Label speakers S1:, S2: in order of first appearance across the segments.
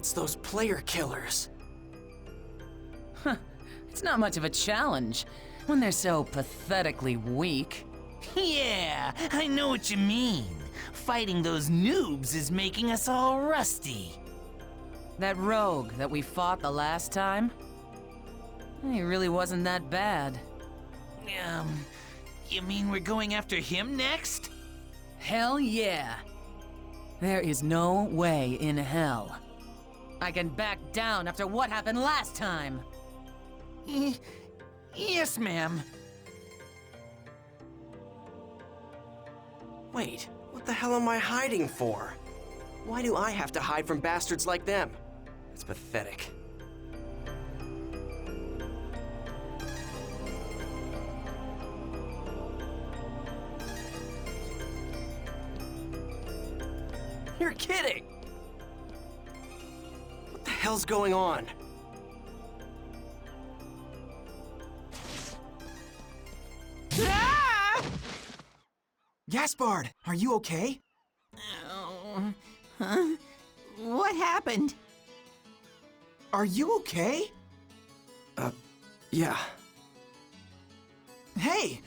S1: It's those player killers.
S2: It's not much of a challenge when they're so pathetically weak.
S3: Yeah, I know what you mean. Fighting those noobs is making us all rusty.
S2: That rogue that we fought the last time? He really wasn't that bad.
S3: You mean we're going after him next?
S2: Hell yeah. There is no way in hell I can back down after what happened last time.
S3: Yes, ma'am.
S1: Wait, what the hell am I hiding for? Why do I have to hide from bastards like them? It's pathetic. You're kidding! What the hell's going on?
S3: Ah!
S4: Gaspard, are you okay?
S3: Oh, huh? What happened?
S4: Are you okay?
S1: Yeah.
S4: Hey,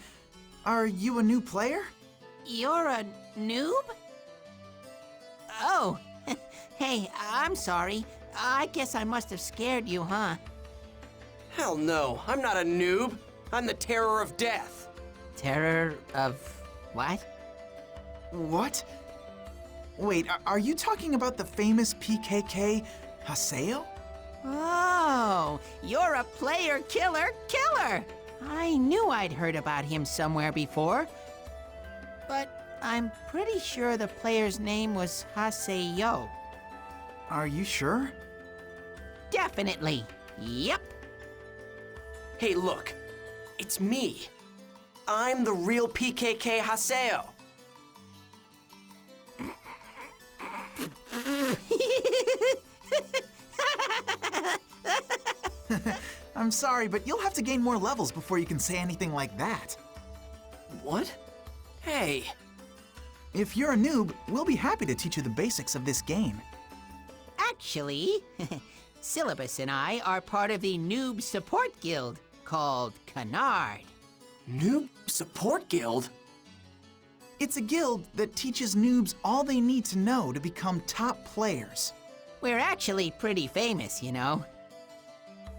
S4: are you a new player?
S3: You're a noob? Oh, hey, I'm sorry. I guess I must have scared you, huh?
S1: Hell no, I'm not a noob. I'm the terror of death.
S3: Terror of what?
S4: What? Wait, are you talking about the famous PKK Haseo?
S3: Oh, you're a player killer. I knew I'd heard about him somewhere before. But I'm pretty sure the player's name was Haseo.
S4: Are you sure?
S3: Definitely. Yep.
S1: Hey, look. It's me. I'm the real PKK Haseo.
S4: I'm sorry, but you'll have to gain more levels before you can say anything like that.
S1: What? Hey.
S4: If you're a noob, we'll be happy to teach you the basics of this game.
S3: Actually, Syllabus and I are part of the Noob Support Guild called Canard.
S1: Noob Support Guild?
S4: It's a guild that teaches noobs all they need to know to become top players.
S3: We're actually pretty famous, you know.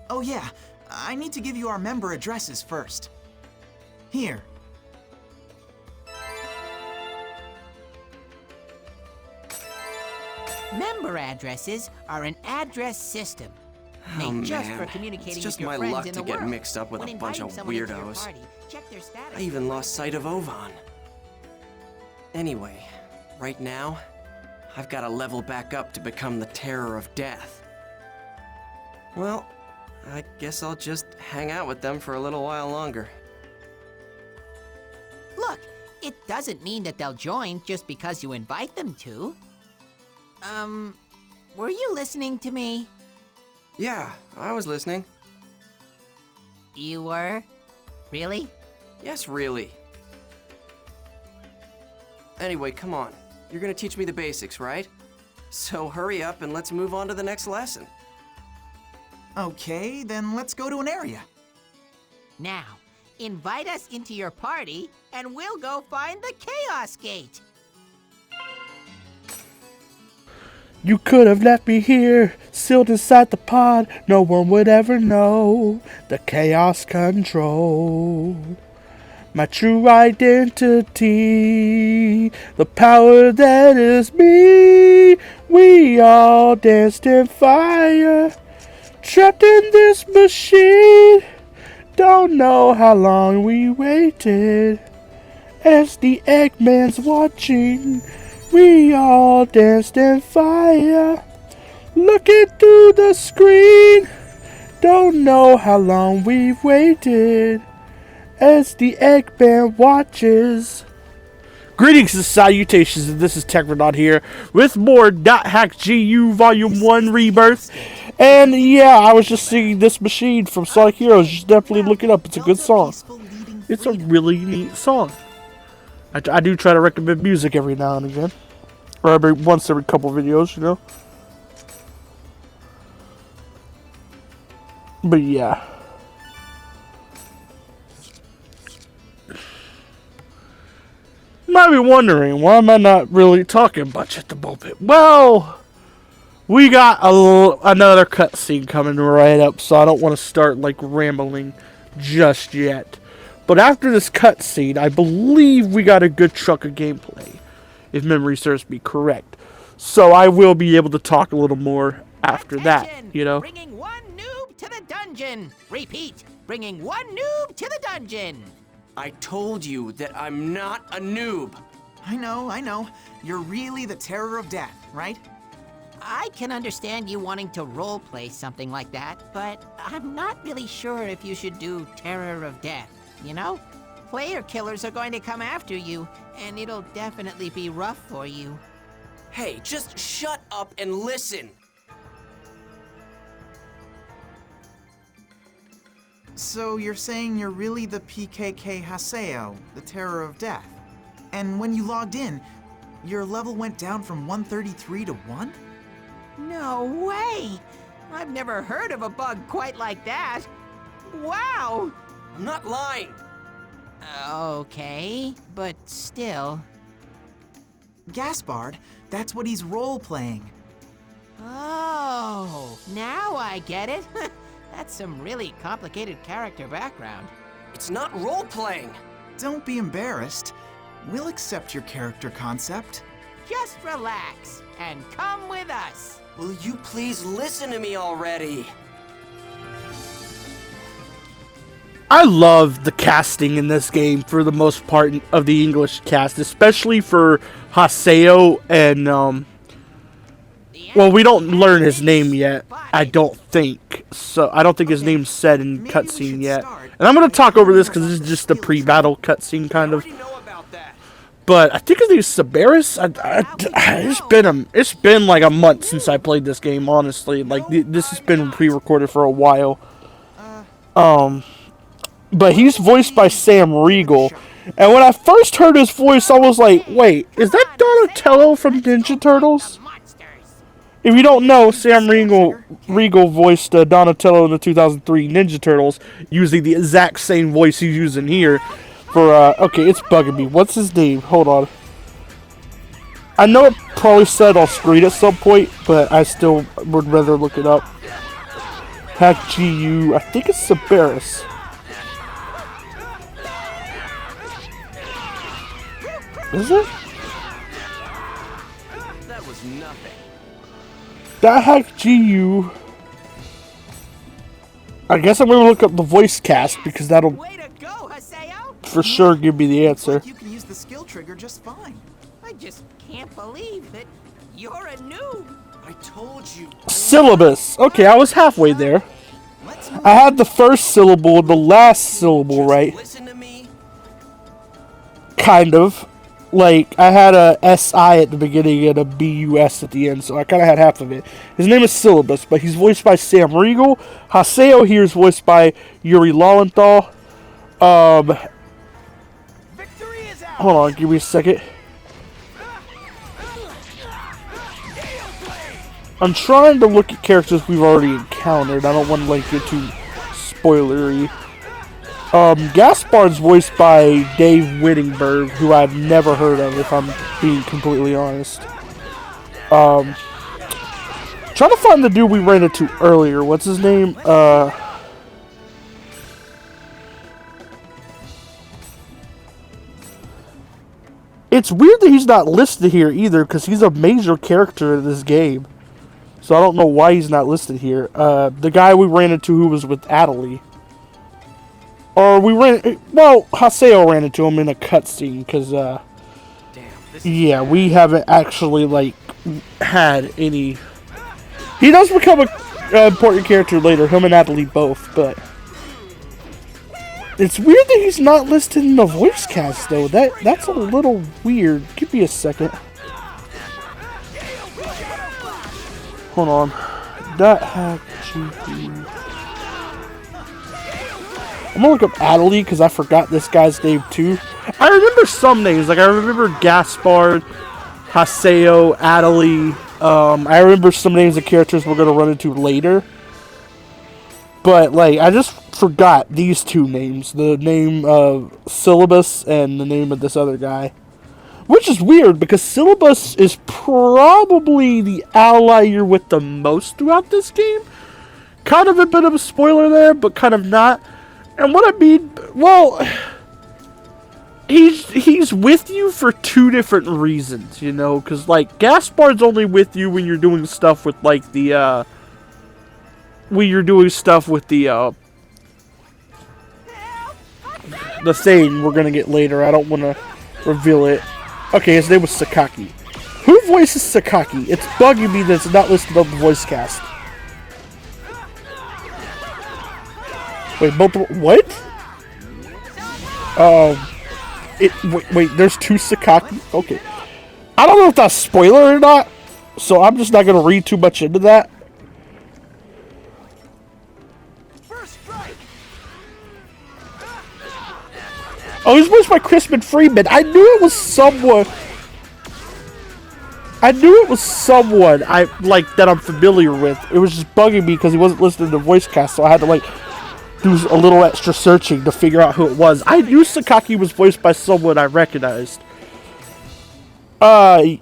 S4: Oh yeah, I need to give you our member addresses first. Here.
S3: Member addresses are an address system made just for communicating
S1: it's just
S3: with your
S1: my
S3: friends
S1: luck
S3: in
S1: to
S3: the
S1: get
S3: world.
S1: mixed up with
S3: When
S1: a bunch of
S3: inviting someone into your
S1: weirdos.
S3: party, check their status.
S1: I even lost sight of Ovan. Anyway, right now, I've got to level back up to become the terror of death. Well, I guess I'll just hang out with them for a little while longer.
S3: Look, it doesn't mean that they'll join just because you invite them to. Were you listening to me?
S1: Yeah, I was listening.
S3: You were? Really?
S1: Yes, really. Anyway, come on. You're gonna teach me the basics, right? So hurry up and let's move on to the next lesson.
S4: Okay, then let's go to an area.
S3: Now, invite us into your party and we'll go find the Chaos Gate.
S5: You could have left me here, sealed inside the pod. No one would ever know the chaos control. My true identity, the power that is me. We all danced in fire, trapped in this machine. Don't know how long we waited, as the Eggman's watching. We all danced in fire, looking through the screen. Don't know how long we've waited, as the Eggman watches. Greetings and salutations, and this is Technonaut here with more .hack GU Volume 1 Rebirth. And yeah, I was just singing This Machine from Sonic Heroes. You should definitely look it up. It's a good song. It's a really neat song. I do try to recommend music every now and again. Or once every couple videos, you know. But yeah. You might be wondering, why am I not really talking much at the moment? Well, we got another cutscene coming right up, so I don't want to start like rambling just yet. But after this cutscene, I believe we got a good chunk of gameplay, if memory serves me correct. So I will be able to talk a little more after that, you know?
S3: Bringing one noob to the dungeon. Repeat, bringing one noob to the dungeon.
S1: I told you that I'm not a noob.
S4: I know. You're really the terror of death, right?
S3: I can understand you wanting to roleplay something like that, but I'm not really sure if you should do Terror of Death, you know? Player killers are going to come after you, and it'll definitely be rough for you.
S1: Hey, just shut up and listen.
S4: So you're saying you're really the PKK Haseo, the terror of death. And when you logged in, your level went down from 133 to 1?
S3: No way! I've never heard of a bug quite like that. Wow!
S1: I'm not lying.
S3: Okay, but still.
S4: Gaspard, that's what he's role-playing.
S3: Oh, now I get it. That's some really complicated character background.
S1: It's not role-playing.
S4: Don't be embarrassed. We'll accept your character concept.
S3: Just relax and come with us.
S1: Will you please listen to me already?
S5: I love the casting in this game for the most part of the English cast, especially for Haseo and, well, we don't learn his name yet, I don't think. So, I don't think his name's said in cutscene yet. And I'm going to talk over this because this is just a pre-battle cutscene, kind of. But I think his name's Cerberus. It's been like a month since I played this game, honestly. Like, this has been pre-recorded for a while. But he's voiced by Sam Riegel. And when I first heard his voice, I was like, wait, is that Donatello from Ninja Turtles? If you don't know, Sam Riegel voiced Donatello in the 2003 Ninja Turtles, using the exact same voice he's using here. For, okay, it's bugging me. What's his name? Hold on. I know it probably said on screen at some point, but I still would rather look it up. Hack GU, I think it's Cerberus. Is it?
S1: That was nothing.
S5: That Hack GU. I guess I'm gonna look up the voice cast because that'll
S3: Way to go, Haseo!
S5: for sure give me the answer.
S4: You can use the skill trigger just fine.
S3: I just can't believe that you're a noob.
S1: I told you.
S5: Syllabus. Okay, I was halfway there.
S4: Let's move
S5: I had the first syllable and the last syllable right.
S1: Listen to me.
S5: Kind of. Like, I had a SI at the beginning and a BUS at the end, so I kind of had half of it. His name is Syllabus, but he's voiced by Sam Riegel. Haseo here is voiced by Yuri Lowenthal. Hold on, give me a second. I'm trying to look at characters we've already encountered. I don't want to, like, get too spoilery. Gaspard's voiced by Dave Whittingberg, who I've never heard of, if I'm being completely honest. Trying to find the dude we ran into earlier. What's his name? It's weird that he's not listed here either, because he's a major character in this game. So I don't know why he's not listed here. The guy we ran into who was with ATOLI. Or Haseo ran into him in a cutscene, because, yeah, we haven't actually, like, had any... He does become an important character later, him and ATOLI both, but... It's weird that he's not listed in the voice cast, though. That's a little weird. Give me a second. Hold on. That hack GP... I'm gonna look up ATOLI because I forgot this guy's name too. I remember some names, like I remember Gaspard, Haseo, ATOLI. I remember some names of characters we're gonna run into later. But, like, I just forgot these two names. The name of Syllabus and the name of this other guy. Which is weird, because Syllabus is probably the ally you're with the most throughout this game. Kind of a bit of a spoiler there, but kind of not. And what I mean, well, he's with you for two different reasons, you know? Because, like, Gaspard's only with you when you're doing stuff with, like, the thing we're gonna get later. I don't want to reveal it. Okay, his name was Sakaki. Who voices Sakaki? It's bugging me that it's not listed on the voice cast. Wait, what? Wait, there's two Sakaki? Okay. I don't know if that's a spoiler or not, so I'm just not gonna read too much into that. Oh, he's voiced by Crispin Freeman. I knew it was someone. I like that I'm familiar with. It was just bugging me because he wasn't listed in the voice cast, so I had to like do a little extra searching to figure out who it was. I knew Sakaki was voiced by someone I recognized. ATOLI's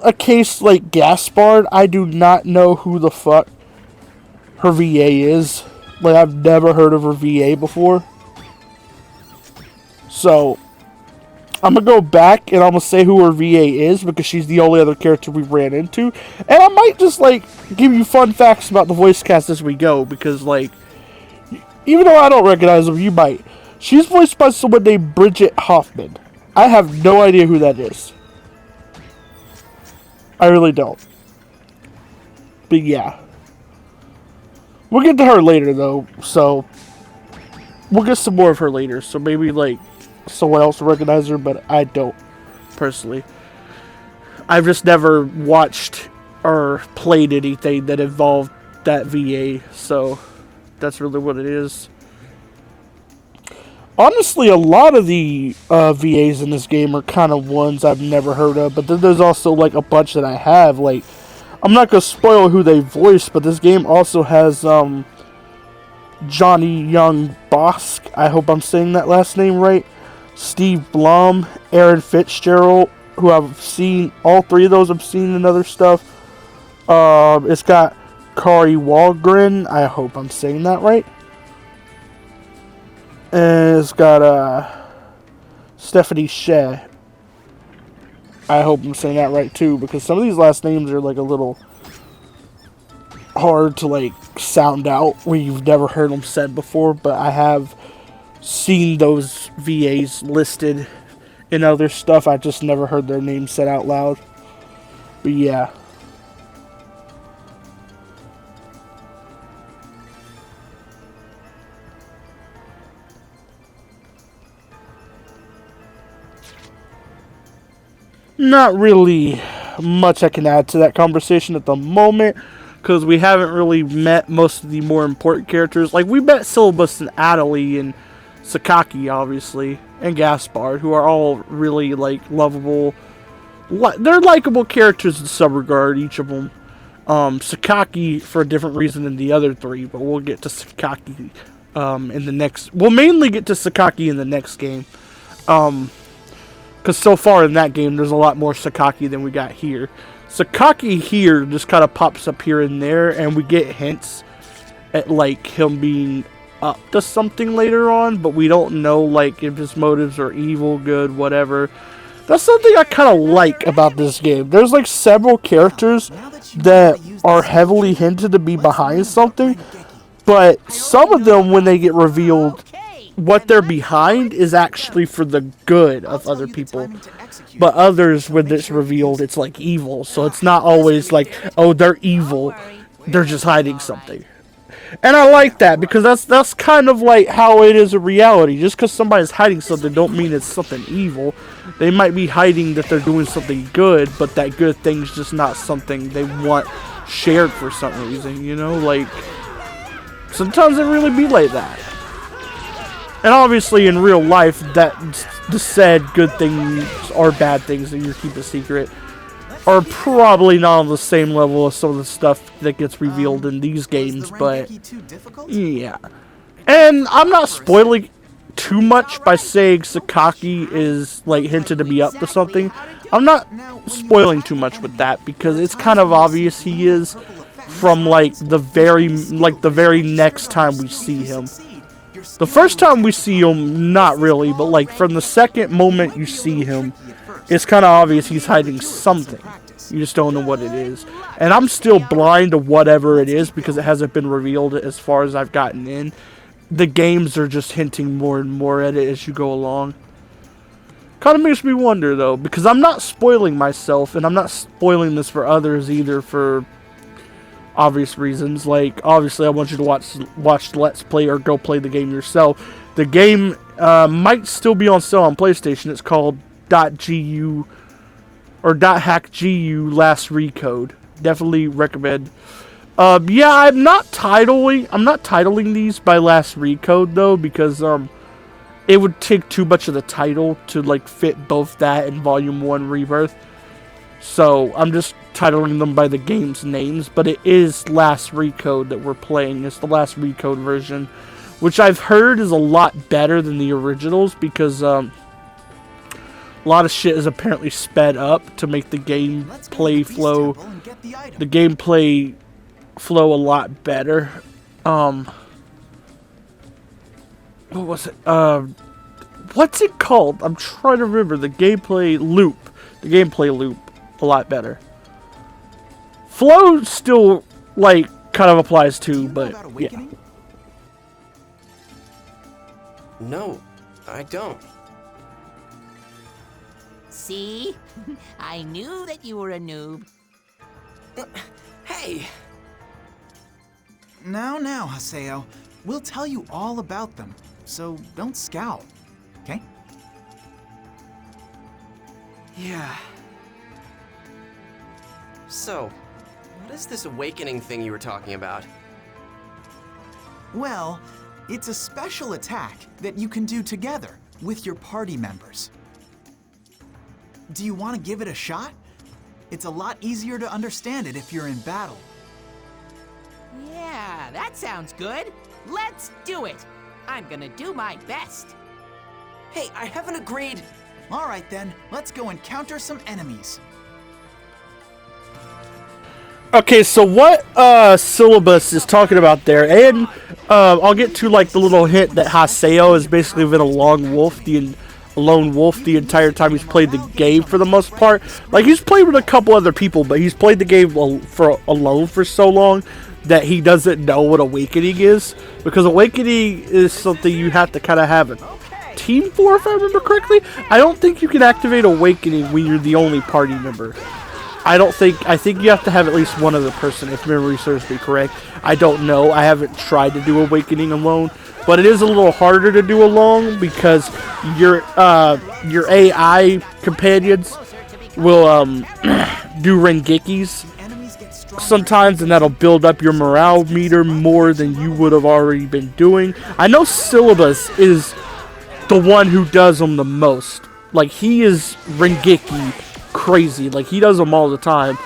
S5: a case like Gaspard. I do not know who the fuck her VA is. Like, I've never heard of her VA before. So, I'm going to go back and I'm going to say who her VA is because she's the only other character we ran into. And I might just, like, give you fun facts about the voice cast as we go because, like, even though I don't recognize them, you might. She's voiced by someone named Bridget Hoffman. I have no idea who that is. I really don't. But yeah. We'll get to her later, though, so we'll get some more of her later. So maybe, like, someone else will recognize her, but I don't, personally. I've just never watched or played anything that involved that VA, so that's really what it is. Honestly, a lot of the VAs in this game are kind of ones I've never heard of, but then there's also, like, a bunch that I have. Like, I'm not going to spoil who they voice, but this game also has Johnny Young Bosk. I hope I'm saying that last name right. Steve Blum, Aaron Fitzgerald, who I've seen, all three of those I've seen in other stuff. It's got Kari Walgren. I hope I'm saying that right. And it's got Stephanie Sheh. I hope I'm saying that right too, because some of these last names are like a little hard to like sound out when you've never heard them said before, but I have seen those VAs listed in other stuff. I just never heard their names said out loud. But yeah. Not really much I can add to that conversation at the moment, because we haven't really met most of the more important characters. Like, we met Syllabus and ATOLI and Sakaki, obviously, and Gaspard, who are all really, like, lovable. They're likable characters in some regard, each of them. Sakaki for a different reason than the other three, but we'll get to Sakaki in the next... We'll mainly get to Sakaki in the next game. Because so far in that game, there's a lot more Sakaki than we got here. Sakaki here just kind of pops up here and there, and we get hints at, like, him being up to something later on, but we don't know, like, if his motives are evil, good, whatever. That's something I kind of like about this game. There's, like, several characters that are heavily hinted to be behind something, but some of them, when they get revealed, what they're behind is actually for the good of other people. But others, when it's revealed, it's like evil. So it's not always like, oh, they're evil. They're just hiding something. And I like that, because that's kind of like how it is in reality. Just because somebody's hiding something don't mean it's something evil. They might be hiding that they're doing something good, but that good thing's just not something they want shared for some reason, you know? Like, sometimes it really be like that. And obviously, in real life, that the said good things or bad things that you keep a secret. are probably not on the same level as some of the stuff that gets revealed in these games, but yeah. And I'm not spoiling too much by saying Sakaki is like hinted to be up to something. I'm not spoiling too much with that because it's kind of obvious he is from like the very next time we see him. The first time we see him, not really, but like from the second moment you see him, it's kind of obvious he's hiding something. You just don't know what it is. And I'm still blind to whatever it is because it hasn't been revealed as far as I've gotten in. The games are just hinting more and more at it as you go along. Kind of makes me wonder though, because I'm not spoiling myself, and I'm not spoiling this for others either for obvious reasons. Like, obviously I want you to watch Let's Play or go play the game yourself. The game might still be on sale on PlayStation. It's called .gu or .hackgu last recode. Definitely recommend. Yeah, I'm not titling these by last recode though, because it would take too much of the title to like fit both that and Volume 1 Rebirth. So I'm just titling them by the game's names, but it is last recode that we're playing. It's the last recode version, which I've heard is a lot better than the originals because a lot of shit is apparently sped up to make the gameplay flow a lot better. What was it? What's it called? I'm trying to remember. The gameplay loop a lot better. Flow still like kind of applies too, but yeah.
S1: No, I don't.
S3: See? I knew that you were a noob.
S1: Hey!
S4: Now, Haseo. We'll tell you all about them, so don't scout, okay?
S1: Yeah. So, what is this awakening thing you were talking about?
S4: Well, it's a special attack that you can do together with your party members. Do you want to give it a shot? It's a lot easier to understand it if you're in battle.
S3: Yeah, that sounds good. Let's do it. I'm gonna do my best.
S1: Hey, I haven't agreed.
S4: All right then, let's go encounter some enemies.
S5: Okay, so what Syllabus is talking about there, and I'll get to like the little hint that Haseo has basically been a lone wolf the entire time he's played the game for the most part. Like, he's played with a couple other people, but he's played the game alone for so long that he doesn't know what Awakening is, because Awakening is something you have to kind of have a team for, if I remember correctly. I don't think you can activate Awakening when you're the only party member. I think you have to have at least one other person, if memory serves me correct. I don't know. I haven't tried to do Awakening alone, but it is a little harder to do alone because your AI companions will do Rengekis sometimes, and that'll build up your morale meter more than you would have already been doing. I know Syllabus is the one who does them the most. Like, he is Rengeki crazy. Like, he does them all the time.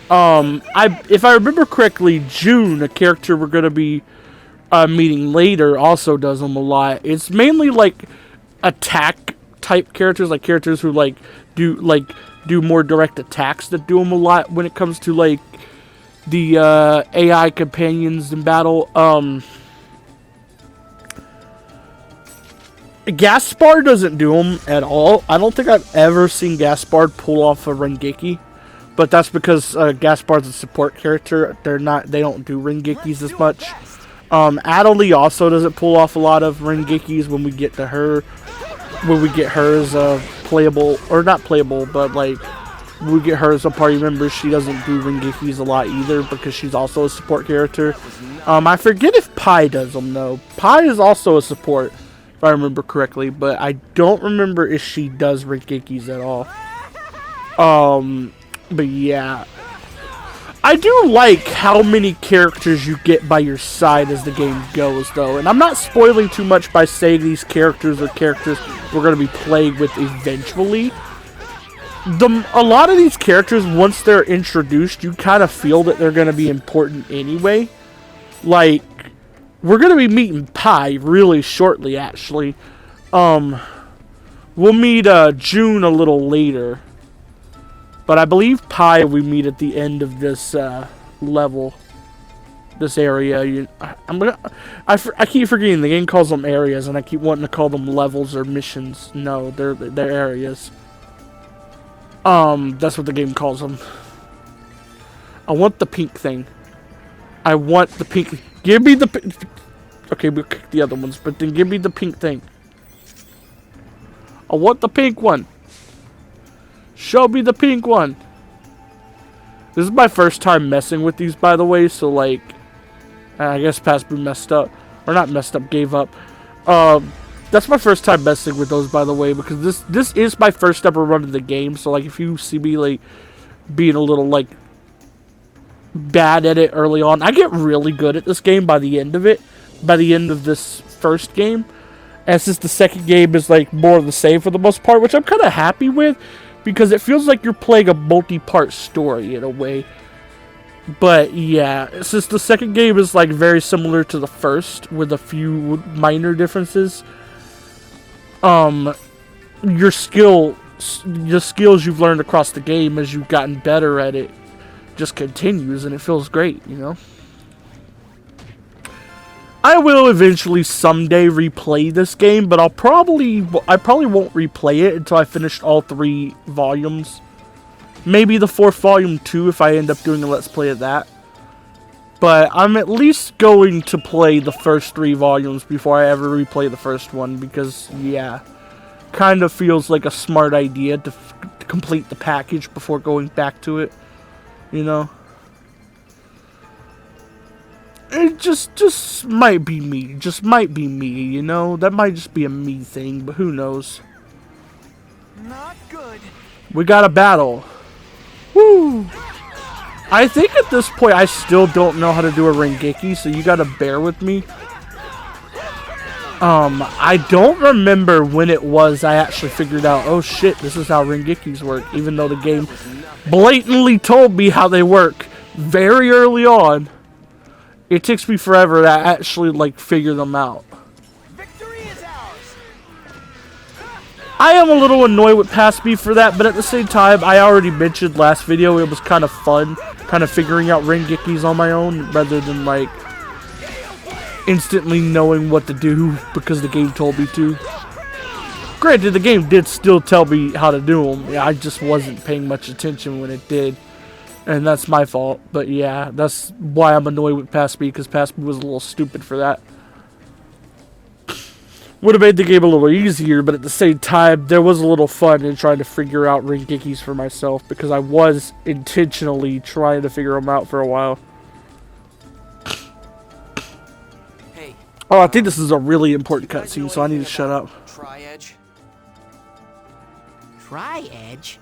S5: If I remember correctly, June, a character we're gonna be meeting later, also does them a lot. It's mainly like attack type characters, like characters who do more direct attacks that do them a lot when it comes to like the AI companions in battle. Gaspard doesn't do them at all. I don't think I've ever seen Gaspard pull off a Rengeki, but that's because Gaspard's a support character. They don't do Rengekis as much. ATOLI also doesn't pull off a lot of Rengekis when we get to her. When we get her as a playable, or not playable, but like when we get her as a party member, she doesn't do Rengekis a lot either because she's also a support character. I forget if Pi does them though. Pi is also a support, if I remember correctly, but I don't remember if she does Rengekis at all. But yeah. I do like how many characters you get by your side as the game goes, though. And I'm not spoiling too much by saying these characters are characters we're going to be playing with eventually. a lot of these characters, once they're introduced, you kind of feel that they're going to be important anyway. Like, we're going to be meeting Pi really shortly, actually. We'll meet June a little later. But I believe Pi we meet at the end of this level. This area. I keep forgetting the game calls them areas, and I keep wanting to call them levels or missions. No, they're areas. That's what the game calls them. I want the pink thing. I want the pink. Give me the pink. Okay, we'll kick the other ones, but then give me the pink thing. I want the pink one. Show me the pink one. This is my first time messing with these, by the way, so like, I guess Pasbu messed up. Or not messed up, gave up. That's my first time messing with those, by the way, because this is my first ever run of the game, so like, if you see me like being a little like bad at it early on, I get really good at this game by the end of it. By the end of this first game. And since the second game is like more of the same for the most part, which I'm kind of happy with, because it feels like you're playing a multi-part story in a way. But yeah, since the second game is like very similar to the first with a few minor differences, your skills you've learned across the game as you've gotten better at it just continues, and it feels great, you know? I will eventually someday replay this game, but I probably won't replay it until I finish all 3 volumes. Maybe the 4th volume too, if I end up doing a Let's Play of that. But I'm at least going to play the first 3 volumes before I ever replay the first one, because, yeah, kind of feels like a smart idea to complete the package before going back to it, you know? It just might be me. Just might be me, you know? That might just be a me thing, but who knows?
S4: Not good.
S5: We got a battle. Woo! I think at this point I still don't know how to do a Rengeki, so you gotta bear with me. I don't remember when it was I actually figured out, oh shit, this is how Rengekis work, even though the game blatantly told me how they work very early on. It takes me forever to actually, like, figure them out.
S4: Victory is ours.
S5: I am a little annoyed with Pasby for that, but at the same time, I already mentioned last video, it was kind of fun, kind of figuring out Rengekis on my own, rather than, like, instantly knowing what to do because the game told me to. Granted, the game did still tell me how to do them. Yeah, I just wasn't paying much attention when it did. And that's my fault, but yeah, that's why I'm annoyed with Pasby, because Pasby was a little stupid for that. Would have made the game a little easier, but at the same time, there was a little fun in trying to figure out Rengekis for myself, because I was intentionally trying to figure them out for a while.
S1: Hey.
S5: Oh, I think this is a really important cutscene, so I need to shut up.
S1: Tri-Edge?
S3: Tri-Edge?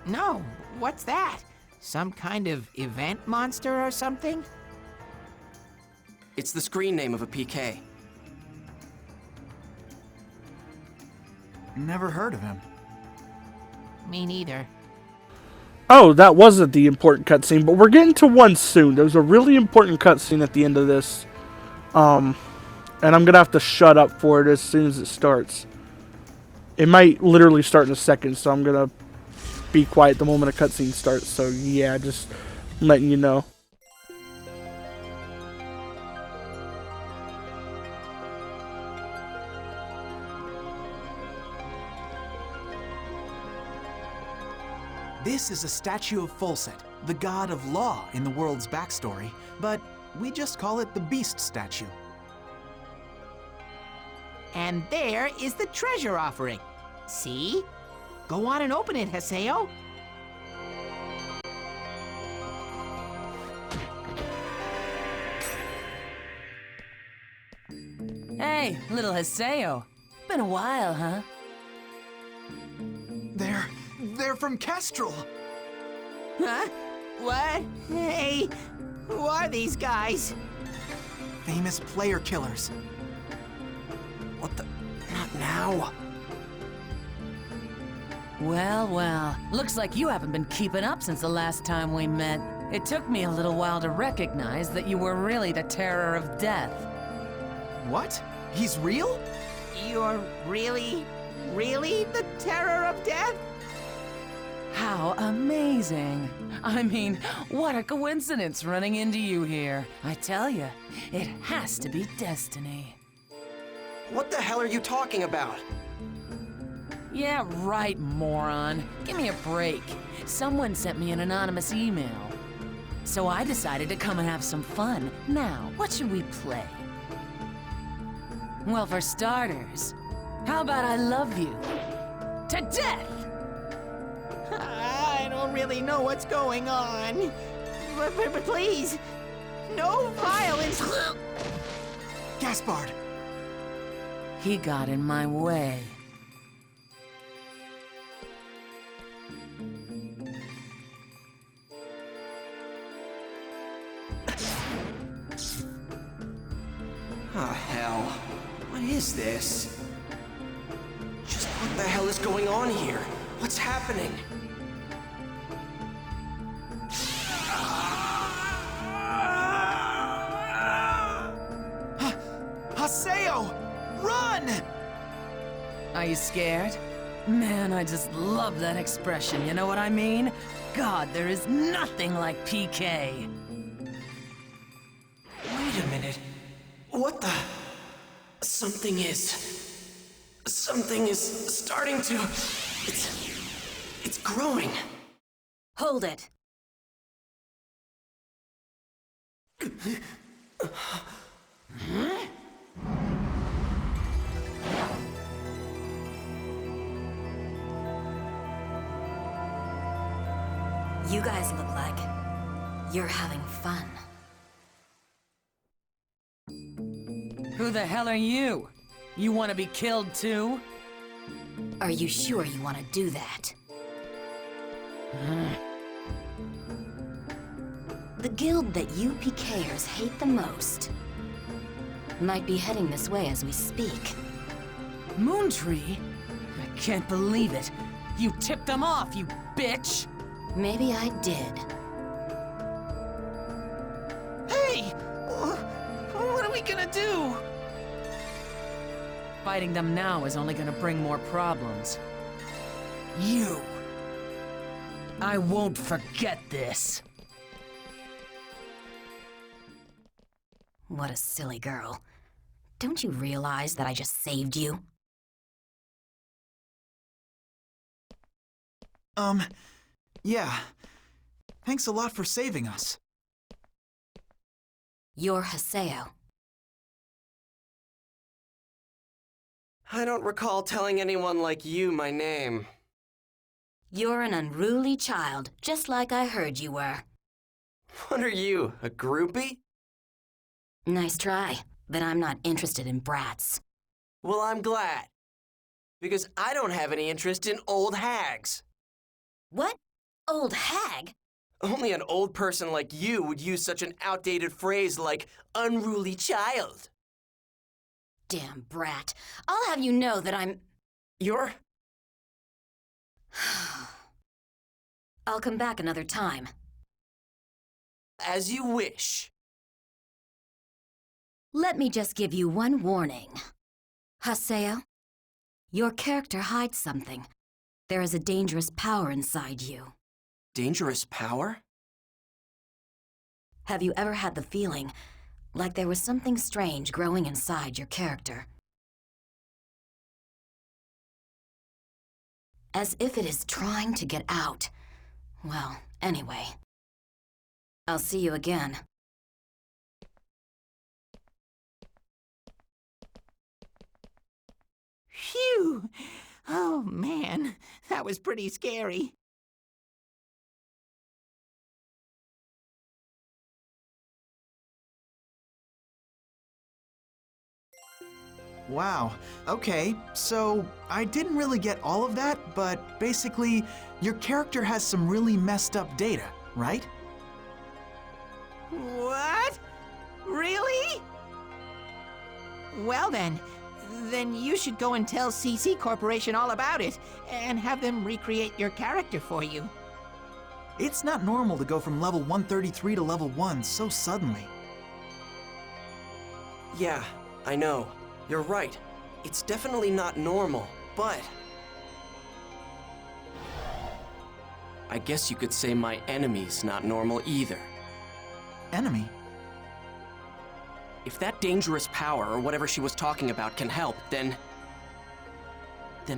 S3: No, what's that? Some kind of event monster or something?
S1: It's the screen name of a PK.
S4: Never heard of him.
S3: Me neither.
S5: Oh, that wasn't the important cutscene, but we're getting to one soon. There's a really important cutscene at the end of this. And I'm gonna have to shut up for it as soon as it starts. It might literally start in a second, so I'm gonna be quiet the moment a cutscene starts. So yeah, just letting you know.
S4: This is a statue of Folset, the god of law in the world's backstory, but we just call it the Beast statue.
S3: And there is the treasure offering. See? Go on and open it, Haseo.
S2: Hey, little Haseo. Been a while, huh?
S4: They're from Kestrel.
S3: Huh? What? Hey, who are these guys?
S4: Famous player killers.
S1: What the? Not now.
S2: Well, well. Looks like you haven't been keeping up since the last time we met. It took me a little while to recognize that you were really the terror of death.
S4: What? He's real?
S3: You're really the terror of death?
S2: How amazing. I mean, what a coincidence running into you here. I tell you, it has to be destiny.
S1: What the hell are you talking about?
S2: Yeah, right, moron. Give me a break. Someone sent me an anonymous email. So I decided to come and have some fun. Now, what should we play? Well, for starters, how about I love you to death?
S3: I don't really know what's going on. But please, no violence.
S4: Gaspard!
S2: He got in my way.
S1: Oh, hell. What is this? Just what the hell is going on here? What's happening?
S4: Haseo! Run!
S2: Are you scared? Man, I just love that expression, you know what I mean? God, there is nothing like PK.
S1: Wait a minute. What the? Something is starting to... It's growing.
S6: Hold it. You guys look like you're having fun.
S2: Who the hell are you? You want to be killed too?
S6: Are you sure you want to do that? The guild that you PKers hate the most might be heading this way as we speak.
S2: Moontree? I can't believe it. You tipped them off, you bitch!
S6: Maybe I did.
S3: Hey! What are we gonna do?
S2: Fighting them now is only gonna bring more problems. You! I won't forget this.
S6: What a silly girl. Don't you realize that I just saved you?
S4: Yeah. Thanks a lot for saving us.
S6: You're Haseo.
S1: I don't recall telling anyone like you my name.
S6: You're an unruly child, just like I heard you were.
S1: What are you, a groupie?
S6: Nice try, but I'm not interested in brats.
S1: Well, I'm glad. Because I don't have any interest in old hags.
S6: What? Old hag?
S1: Only an old person like you would use such an outdated phrase like unruly child.
S6: Damn brat. I'll have you know that I'm...
S1: You're...
S6: I'll come back another time.
S1: As you wish.
S6: Let me just give you one warning. Haseo, your character hides something. There is a dangerous power inside you.
S1: Dangerous power?
S6: Have you ever had the feeling like there was something strange growing inside your character? As if it is trying to get out. Well, anyway. I'll see you again.
S3: Phew! Oh man, that was pretty scary.
S4: Wow. Okay, so I didn't really get all of that, but basically, your character has some really messed up data, right?
S3: What? Really? Well then, Then you should go and tell CC Corporation all about it, and have them recreate your character for you.
S4: It's not normal to go from level 133 to level 1 so suddenly.
S1: Yeah, I know. You're right. It's definitely not normal, but... I guess you could say my enemy's not normal either.
S4: Enemy?
S1: If that dangerous power, or whatever she was talking about, can help, then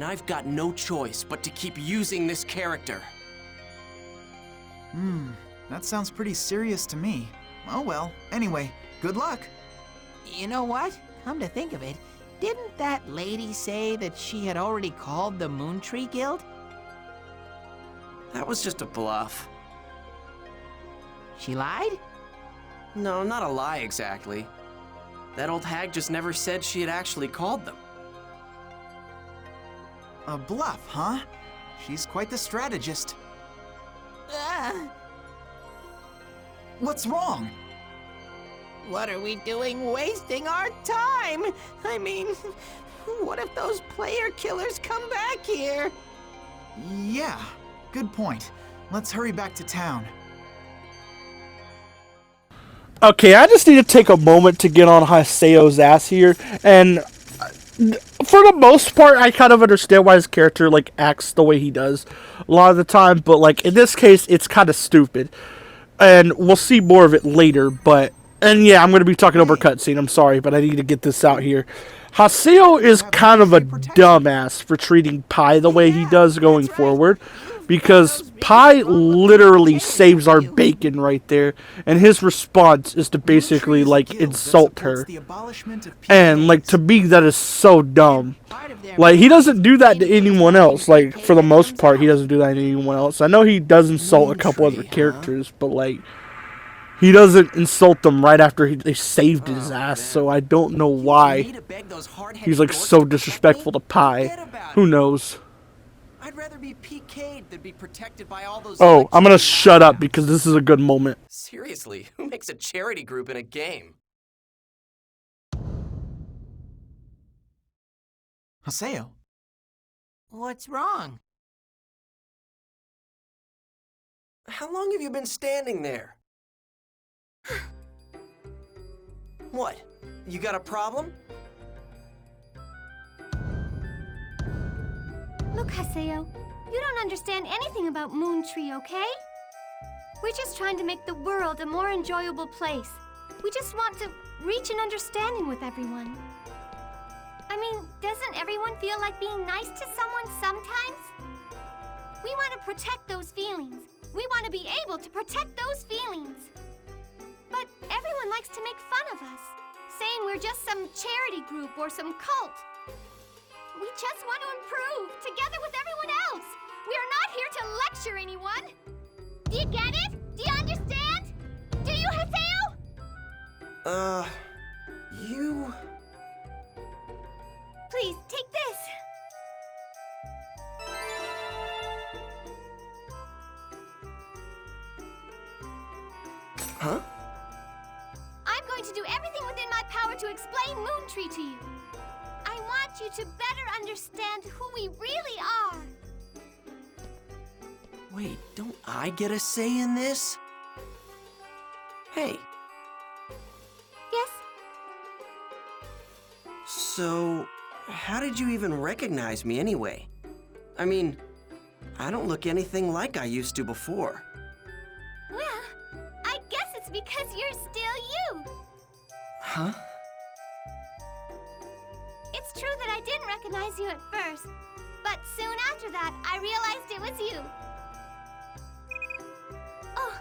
S1: I've got no choice but to keep using this character.
S4: That sounds pretty serious to me. Oh well, anyway, good luck.
S3: You know what? Come to think of it, didn't that lady say that she had already called the Moon Tree Guild?
S1: That was just a bluff.
S3: She lied?
S1: No, not a lie exactly. That old hag just never said she had actually called them.
S4: A bluff, huh? She's quite the strategist. What's wrong?
S3: What are we doing wasting our time? I mean, what if those player killers come back here?
S4: Yeah, good point. Let's hurry back to town.
S5: Okay, I just need to take a moment to get on Haseo's ass here, and for the most part, I kind of understand why his character, like, acts the way he does a lot of the time, but, like, in this case, it's kind of stupid, and we'll see more of it later, but, and yeah, I'm going to be talking over cutscene, I'm sorry, but I need to get this out here. Haseo is kind of a dumbass for treating Pai the way he does going forward, because Pai literally saves our bacon right there, and his response is to basically, like, insult her. And, like, to me, that is so dumb. Like, he doesn't do that to anyone else. Like, for the most part, he doesn't do that to anyone else. I know he does insult a couple other characters, but, like, he doesn't insult them right after they saved his ass, so I don't know why he's, like, so disrespectful to Pai. Who knows?
S1: I'd rather be PK'd than be protected by all those...
S5: Oh, I'm gonna shut up because this is a good moment.
S1: Seriously, who makes a charity group in a game?
S4: Haseo.
S3: What's wrong?
S1: How long have you been standing there? What? You got a problem?
S7: Look, Haseo, you don't understand anything about Moon Tree, okay? We're just trying to make the world a more enjoyable place. We just want to reach an understanding with everyone. I mean, doesn't everyone feel like being nice to someone sometimes? We want to protect those feelings. We want to be able to protect those feelings. But everyone likes to make fun of us, saying we're just some charity group or some cult. We just want to improve, together with everyone else. We are not here to lecture anyone. Do you get it? Do you understand? Do you, Haseo?
S1: You...
S7: Please, take this.
S1: Huh?
S7: I'm going to do everything within my power to explain Moon Tree to you. I want you to better understand who we really are.
S1: Wait, don't I get a say in this? Hey.
S7: Yes?
S1: So, how did you even recognize me anyway? I mean, I don't look anything like I used to before.
S7: Well, I guess it's because you're still you.
S1: Huh?
S7: It's true that I didn't recognize you at first, but soon after that, I realized it was you. Oh,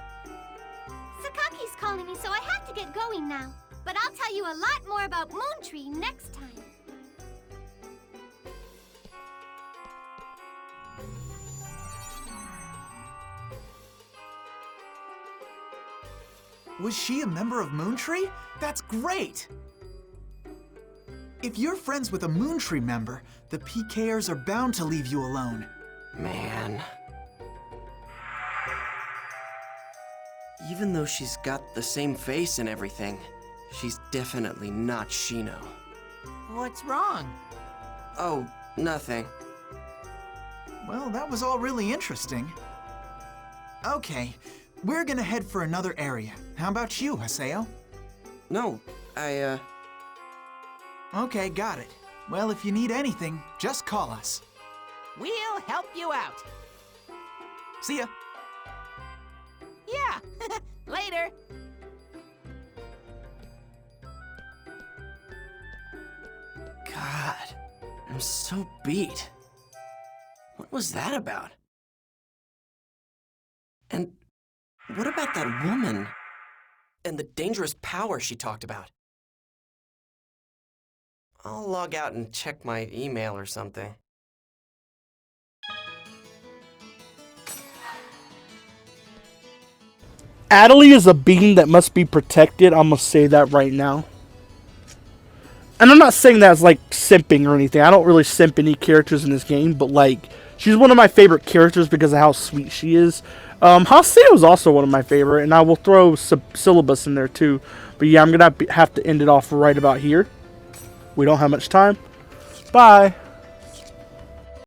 S7: Sakaki's calling me, so I have to get going now. But I'll tell you a lot more about Moon Tree next time.
S4: Was she a member of Moon Tree? That's great! If you're friends with a Moon Tree member, the PKers are bound to leave you alone.
S1: Man. Even though she's got the same face and everything, she's definitely not Shino.
S3: What's wrong?
S1: Oh, nothing.
S4: Well, that was all really interesting. Okay, we're gonna head for another area. How about you, Haseo?
S1: No,
S4: Okay, got it. Well, if you need anything, just call us.
S3: We'll help you out.
S4: See ya.
S3: Yeah, later.
S1: God, I'm so beat. What was that about? And what about that woman? And the dangerous power she talked about? I'll log out and check my email or something.
S5: ATOLI is a being that must be protected. I'm gonna say that right now. And I'm not saying that as like simping or anything. I don't really simp any characters in this game, but like she's one of my favorite characters because of how sweet she is. Haseo is also one of my favorite, and I will throw syllabus in there too. But yeah, I'm gonna have to end it off right about here. We don't have much time. Bye.